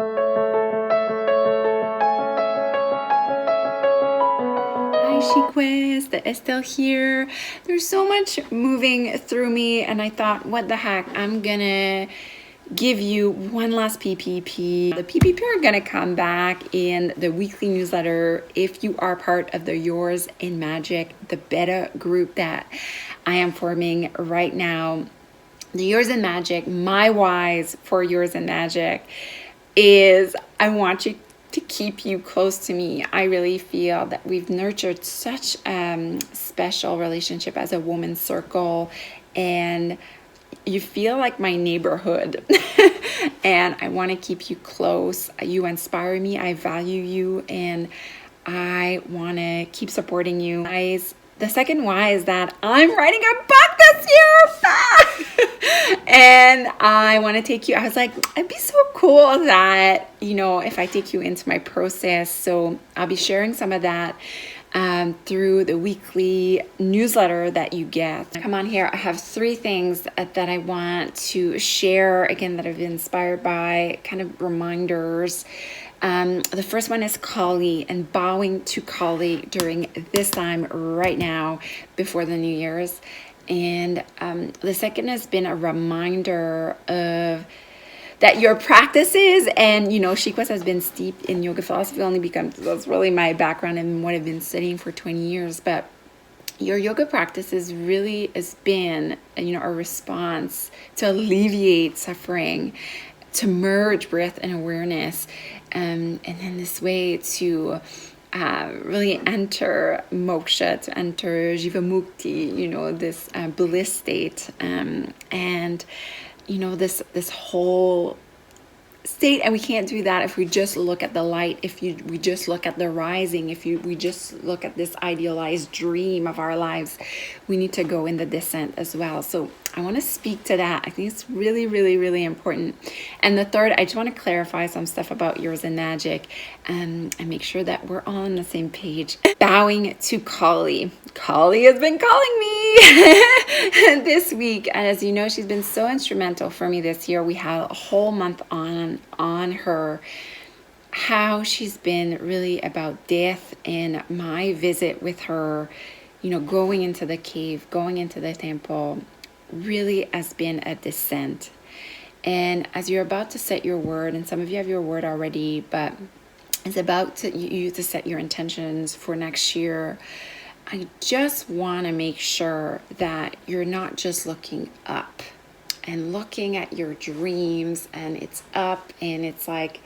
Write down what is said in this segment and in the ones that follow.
Hi, Chiquest, Estelle here. There's so much moving through me, and I thought, what the heck? I'm gonna give you one last PPP. The PPP are gonna come back in the weekly newsletter if you are part of the Yours in Magic, the beta group that I am forming right now. The Yours in Magic, my whys for Yours in Magic is I want you to keep you close to me. I really feel that we've nurtured such a special relationship as a woman's circle, and you feel like my neighborhood. And I want to keep you close. You inspire me. I value you, and I want to keep supporting you. Guys, the second why is that I'm writing a book this year. And I want to take you, I was like, it'd be so cool that, if I take you into my process. So I'll be sharing some of that through the weekly newsletter that you get. Come on here. I have 3 things that I want to share, again, that I've been inspired by, kind of reminders. The first one is Kali, and bowing to Kali during this time right now before the New Year's. And the second has been a reminder of that your practices, and Chiquest has been steeped in yoga philosophy only because that's really my background and what I've been studying for 20 years. But your yoga practices really has been, a response to alleviate suffering, to merge breath and awareness, and in this way to really enter moksha, to enter jivamukti, this bliss state, and this whole state. And we can't do that if we just look at the light, if we just look at the rising, we just look at this idealized dream of our lives. We need to go in the descent as well. So I want to speak to that. I think it's really, really, really important. And the third, I just want to clarify some stuff about Yours in Magic, and make sure that we're all on the same page. Bowing to Kali. Kali has been calling me this week. And as you know, she's been so instrumental for me this year. We had a whole month on her, how she's been really about death, and my visit with her, going into the cave, going into the temple, really has been a descent. And as you're about to set your word, and some of you have your word already, but it's about you to set your intentions for next year, I just want to make sure that you're not just looking up and looking at your dreams, and it's up and it's like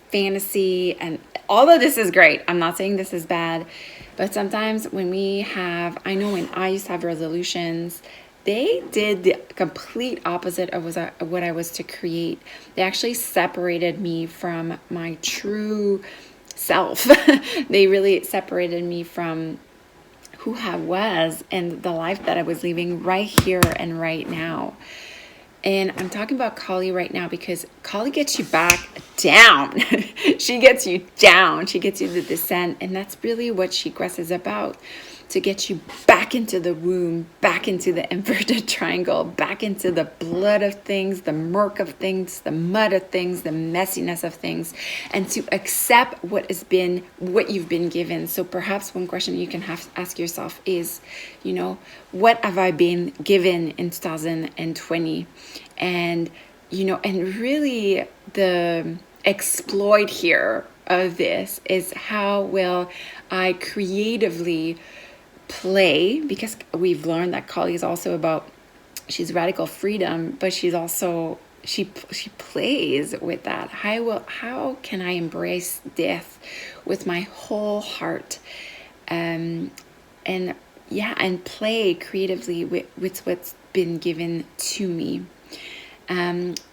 fantasy, and all of this is great. I'm not saying this is bad, but sometimes when I know when I used to have resolutions, they did the complete opposite of what I was to create. They actually separated me from my true self. They really separated me from who I was and the life that I was living right here and right now. And I'm talking about Kali right now because Kali gets you back down. She gets you down. She gets you to the descent. And that's really what Chiquest is about. To get you back into the womb, back into the inverted triangle, back into the blood of things, the murk of things, the mud of things, the messiness of things, and to accept what you've been given. So perhaps one question you can ask yourself is, what have I been given in 2020? And, and really the exploit here of this is how will I creatively play, because we've learned that Kali is also about, she's radical freedom, but she's also, she plays with that. How can I embrace death with my whole heart, and play creatively with what's been given to me.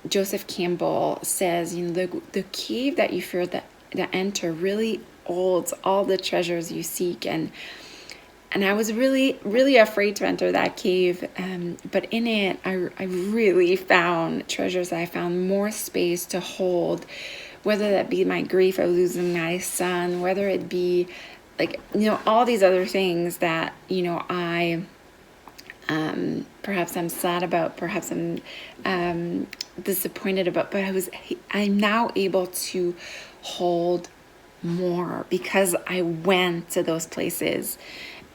Joseph Campbell says, the cave that you fear that enter really holds all the treasures you seek, and I was really, really afraid to enter that cave. But in it, I really found treasures. I found more space to hold, whether that be my grief of losing my son, whether it be all these other things that, perhaps I'm sad about, perhaps I'm disappointed about, but I'm now able to hold more because I went to those places.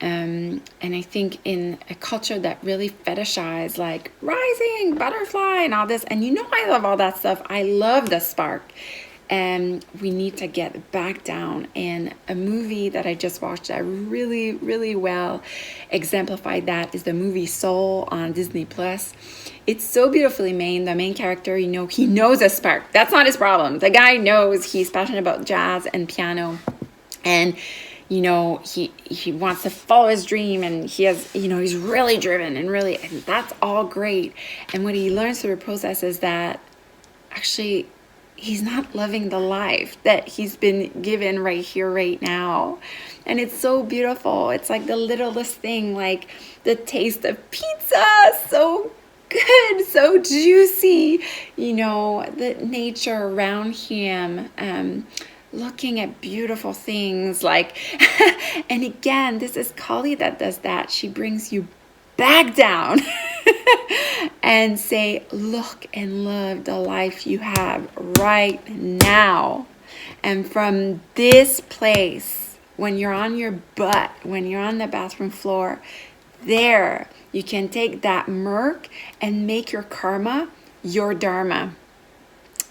And I think in a culture that really fetishize like rising, butterfly, and all this, and I love all that stuff. I love the spark. And we need to get back down. And a movie that I just watched that really, really well exemplified that is the movie Soul on Disney Plus. It's so beautifully made. The main character, he knows a spark. That's not his problem. The guy knows he's passionate about jazz and piano, and he wants to follow his dream, and he has, he's really driven and that's all great. And what he learns through the process is that actually he's not living the life that he's been given right here, right now. And it's so beautiful. It's like the littlest thing, like the taste of pizza, so good, so juicy, the nature around him, looking at beautiful things, like, and again, this is Kali that does that. She brings you back down and say, look and love the life you have right now. And from this place, when you're on your butt, when you're on the bathroom floor, there you can take that murk and make your karma your dharma.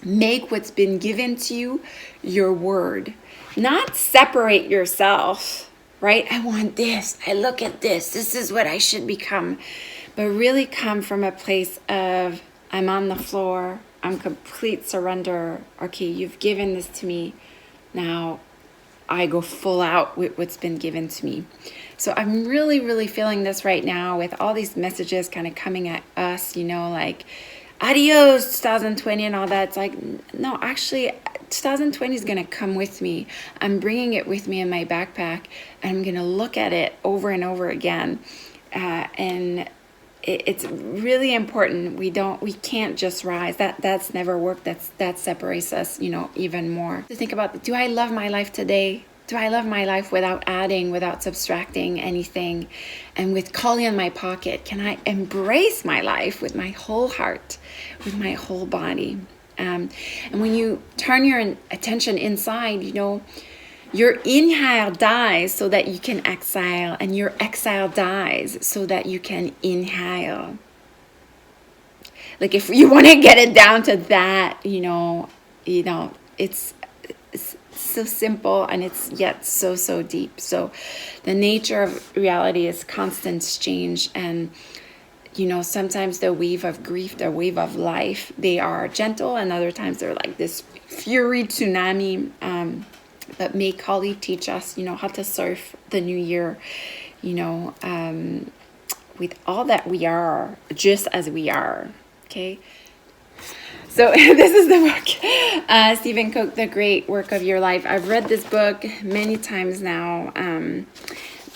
Make what's been given to you your word. Not separate yourself, right? I want this. I look at this. This is what I should become. But really come from a place of, I'm on the floor. I'm complete surrender. Okay, you've given this to me. Now I go full out with what's been given to me. So I'm really, really feeling this right now with all these messages kind of coming at us, like, adios 2020 and all that. It's like, no, actually 2020 is going to come with me. I'm bringing it with me in my backpack, and I'm going to look at it over and over again. And it's really important. We can't just rise. That's never worked. That separates us, even more. To think about, do I love my life today? Do I love my life without adding, without subtracting anything? And with Kali in my pocket, can I embrace my life with my whole heart, with my whole body? And when you turn your attention inside, your inhale dies so that you can exhale, and your exhale dies so that you can inhale. Like, if you want to get it down to that, it's so simple, and it's yet so deep. So the nature of reality is constant change, and sometimes the wave of grief, the wave of life, they are gentle, and other times they're like this fury tsunami. But may Kali teach us, how to surf the new year, with all that we are, just as we are. Okay. So this is the book, Stephen Coke, The Great Work of Your Life. I've read this book many times now,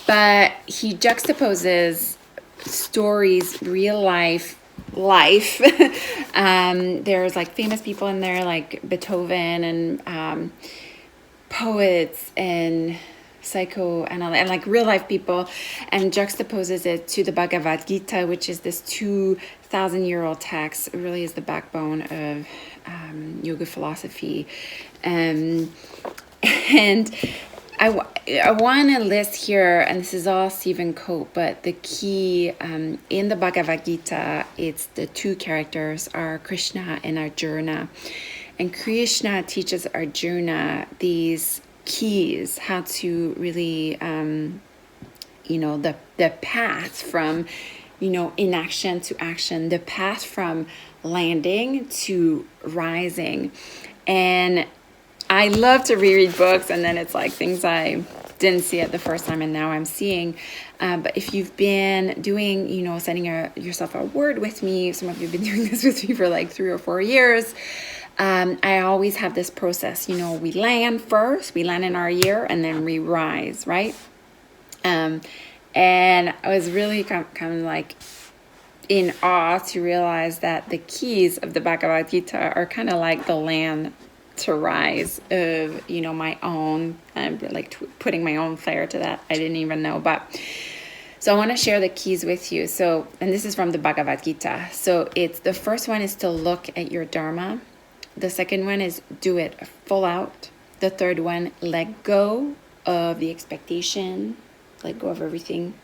but he juxtaposes stories, real life. There's like famous people in there, like Beethoven, and poets and psychoanalysts, and like real life people, and juxtaposes it to the Bhagavad Gita, which is this 2,000-year-old text. It really is the backbone of yoga philosophy. And I want to list here, and this is all Stephen Cope, but the key in the Bhagavad Gita, it's the two characters are Krishna and Arjuna. And Krishna teaches Arjuna these keys, how to really, the path from, inaction to action, the path from landing to rising. And I love to reread books, and then it's like things I didn't see it the first time, and now I'm seeing. But if you've been doing, sending yourself a word with me, some of you have been doing this with me for like 3 or 4 years. I always have this process, we land first, we land in our year, and then we rise, right? And I was really kind of like in awe to realize that the keys of the Bhagavad Gita are kind of like the land to rise of, my own, like putting my own flair to that. I didn't even know, but So I want to share the keys with you. So, and this is from the Bhagavad Gita. So it's the first one is to look at your dharma. The second one is do it full out. The third one, let go of the expectation, let go of everything.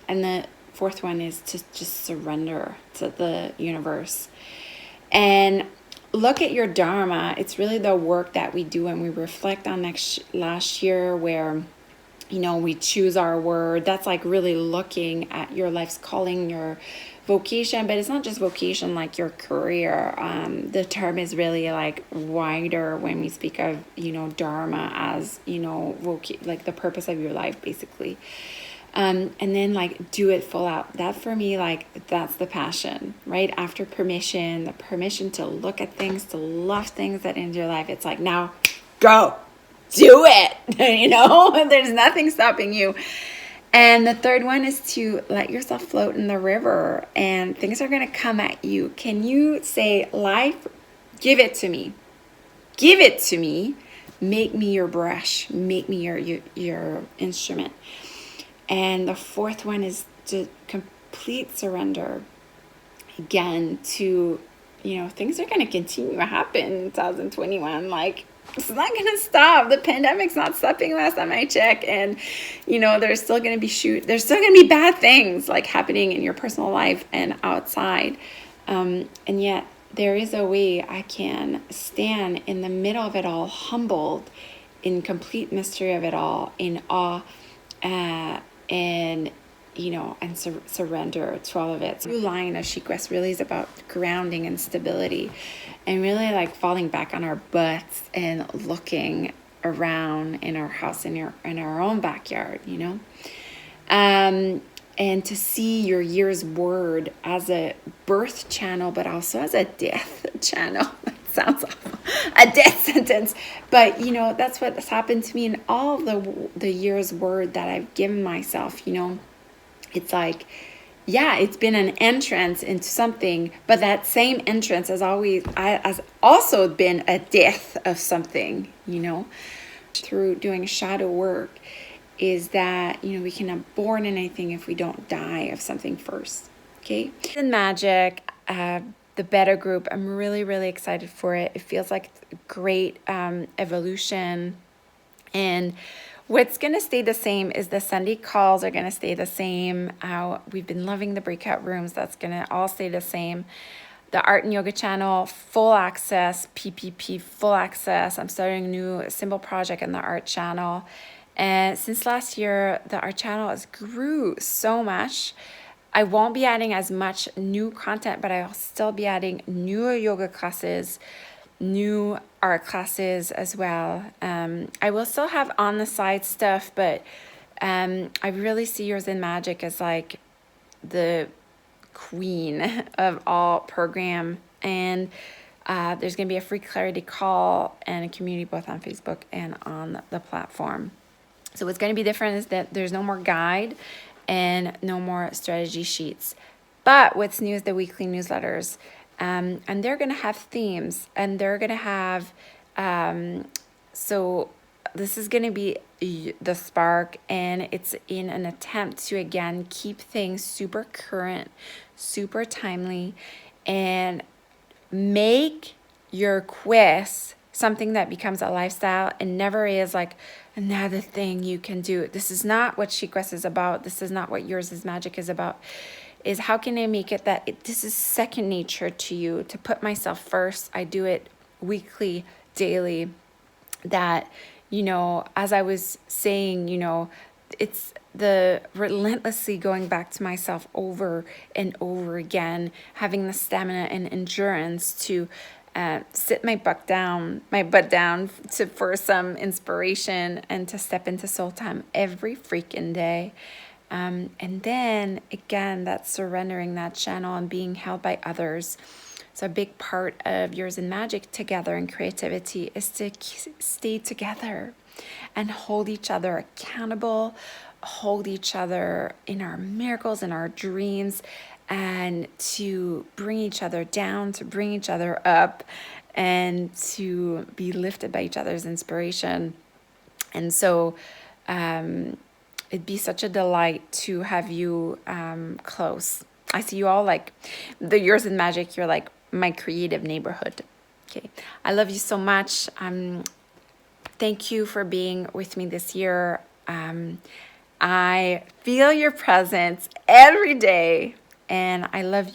And the fourth one is to just surrender to the universe. And look at your dharma. It's really the work that we do when we reflect on last year, where we choose our word. That's like really looking at your life's calling, your vocation, but it's not just vocation like your career. The term is really like wider when we speak of dharma as like the purpose of your life, basically. And then like do it full out. That for me, like that's the passion, right? After permission, the permission to look at things, to love things that in your life. It's like, now go do it. There's nothing stopping you. And the third one is to let yourself float in the river, and things are going to come at you. Can you say, life, give it to me. Give it to me. Make me your brush. Make me your instrument. And the fourth one is to complete surrender. Again, to, things are going to continue to happen in 2021. Like, it's not going to stop. The pandemic's not stopping last time I checked. And, there's still going to be there's still going to be bad things like happening in your personal life and outside. And yet there is a way I can stand in the middle of it all, humbled, in complete mystery of it all, in awe, and surrender to all of it. So the line of SheQuest really is about grounding and stability, and really like falling back on our butts and looking around in our house, in our own backyard, and to see your year's word as a birth channel, but also as a death channel. That sounds awful. A death sentence. But, that's what's happened to me in all the year's word that I've given myself, It's like, yeah, it's been an entrance into something, but that same entrance has also been a death of something, Through doing shadow work is that, we can have born in anything if we don't die of something first, okay? In Magic, the Beta group, I'm really, really excited for it. It feels like great evolution. And what's going to stay the same is the Sunday calls are going to stay the same. We've been loving the breakout rooms. That's going to all stay the same. The Art and Yoga channel, full access, PPP, full access. I'm starting a new symbol project in the art channel. And since last year, the art channel has grew so much. I won't be adding as much new content, but I'll still be adding new yoga classes, new art classes as well. I will still have on the side stuff, but I really see Yours in Magic as like the queen of all program. And there's going to be a free clarity call and a community both on Facebook and on the platform. So what's going to be different is that there's no more guide and no more strategy sheets. But what's new is the weekly newsletters. And they're going to have themes, and they're going to have, so this is going to be the spark, and it's in an attempt to, again, keep things super current, super timely, and make your quest something that becomes a lifestyle and never is like another thing you can do. This is not what SheQuest is about. This is not what Yours is Magic is about. Is how can I make it that this is second nature to you, to put myself first. I do it weekly, daily. That, as I was saying, it's the relentlessly going back to myself over and over again, having the stamina and endurance to sit my butt down for some inspiration and to step into soul time every freaking day. And then again, that's surrendering that channel and being held by others. So a big part of Yours in Magic together and creativity is to stay together and hold each other accountable, hold each other in our miracles and our dreams, and to bring each other down, to bring each other up, and to be lifted by each other's inspiration. And so, it'd be such a delight to have you close. I see you all like the Yours in Magic. You're like my creative neighborhood. Okay, I love you so much. Thank you for being with me this year. I feel your presence every day, and I love you.